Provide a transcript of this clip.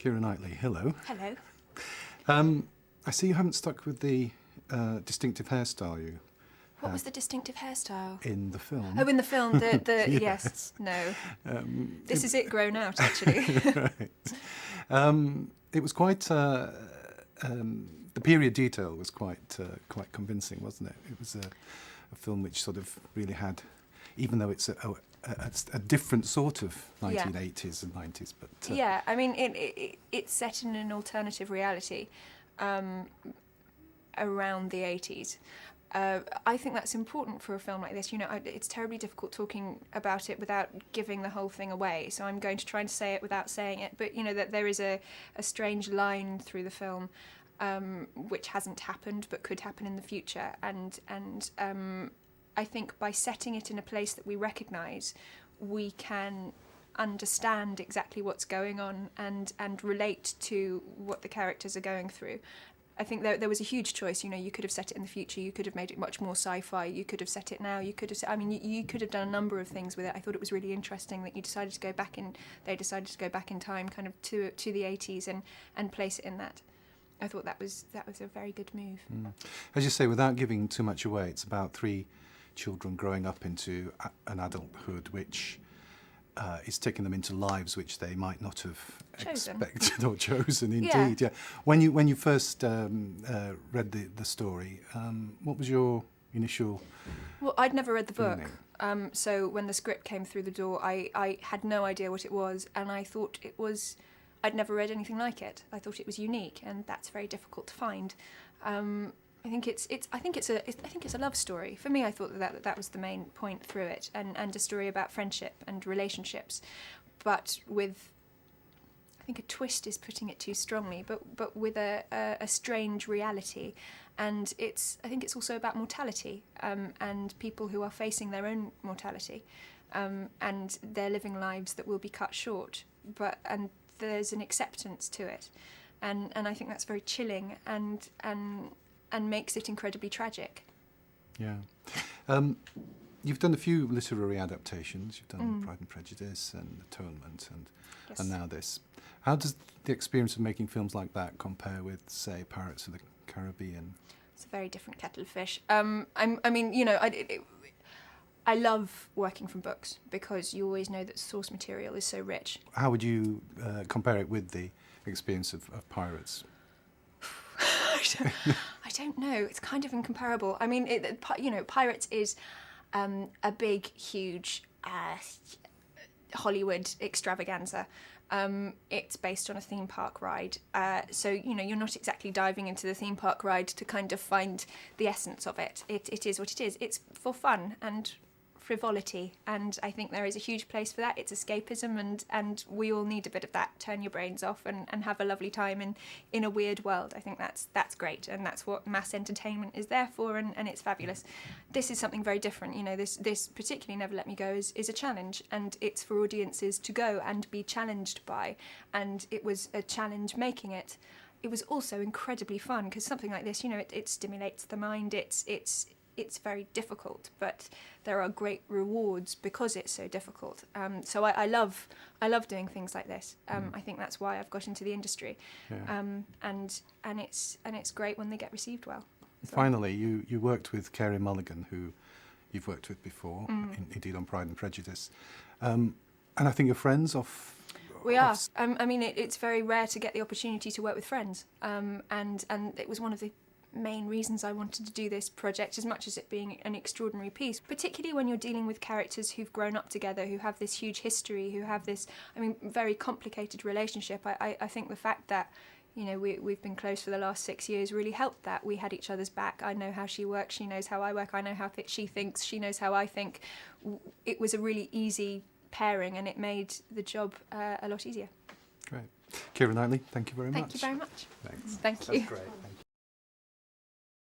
Keira Knightly, hello. Hello. I see you haven't stuck with the distinctive hairstyle you What was the distinctive hairstyle? in the film. Oh, in the film, the Yes. yes, no. This is it grown out, actually. Right. It was quite. The period detail was quite convincing, wasn't it? It was a film which sort of really had, even though it's a different sort of 1980s and 90s, but yeah, I mean, it's set in an alternative reality around the 80s. I think that's important for a film like this. You know, it's terribly difficult talking about it without giving the whole thing away. So I'm going to try and say it without saying it. But, you know, that there is a strange line through the film which hasn't happened but could happen in the future. And I think by setting it in a place that we recognise, we can understand exactly what's going on and relate to what the characters are going through. I think there was a huge choice. You know, you could have set it in the future. You could have made it much more sci-fi. You could have set it now. You could have. You could have done a number of things with it. I thought it was really interesting that you decided to go back in. They decided to go back in time, kind of to the 80s, and place it in that. I thought that was a very good move. As you say, without giving too much away, it's about 3 children growing up into an adulthood, which is taking them into lives which they might not have expected or chosen. Indeed, yeah. When you first read the story, what was your initial? Well, I'd never read the book, feeling? So when the script came through the door, I had no idea what it was, and I thought it was. I'd never read anything like it. I thought it was unique, and that's very difficult to find. I think it's a love story. For me, I thought that was the main point through it, and a story about friendship and relationships, but with, I think a twist is putting it too strongly, but with a strange reality, and I think it's also about mortality, and people who are facing their own mortality, and they're living lives that will be cut short, and there's an acceptance to it, and I think that's very chilling and makes it incredibly tragic. Yeah. You've done a few literary adaptations. You've done Pride and Prejudice and Atonement and now this. How does the experience of making films like that compare with, say, Pirates of the Caribbean? It's a very different kettle of fish. I mean, you know, I love working from books because you always know that source material is so rich. How would you compare it with the experience of Pirates? I don't know. It's kind of incomparable. I mean, Pirates is a big, huge Hollywood extravaganza. It's based on a theme park ride. So, you know, you're not exactly diving into the theme park ride to kind of find the essence of it. It is what it is. It's for fun and frivolity, and I think there is a huge place for that. It's escapism, and we all need a bit of that. Turn your brains off and have a lovely time in a weird world. I think that's great, and that's what mass entertainment is there for, and it's fabulous. This is something very different. You know, this particularly Never Let Me Go is a challenge, and it's for audiences to go and be challenged by, and it was a challenge making it. It was also incredibly fun because something like this, you know, it stimulates the mind. It's very difficult, but there are great rewards because it's so difficult. So I love doing things like this. I think that's why I've got into the industry. Yeah. And it's great when they get received well. So. Finally, you worked with Carey Mulligan, who you've worked with before, indeed on Pride and Prejudice, and I think you're friends off. We are. I mean, it's very rare to get the opportunity to work with friends, and it was one of the main reasons I wanted to do this project, as much as it being an extraordinary piece, particularly when you're dealing with characters who've grown up together, who have this huge history, who have this, I mean, very complicated relationship. I think the fact that, you know, we've been close for the last 6 years really helped that. We had each other's back. I know how she works, she knows how I work, I know how she thinks, she knows how I think. It was a really easy pairing, and it made the job a lot easier. Great. Keira Knightly, thank you very much. Thank you very much. Thanks. Thank you. That's great.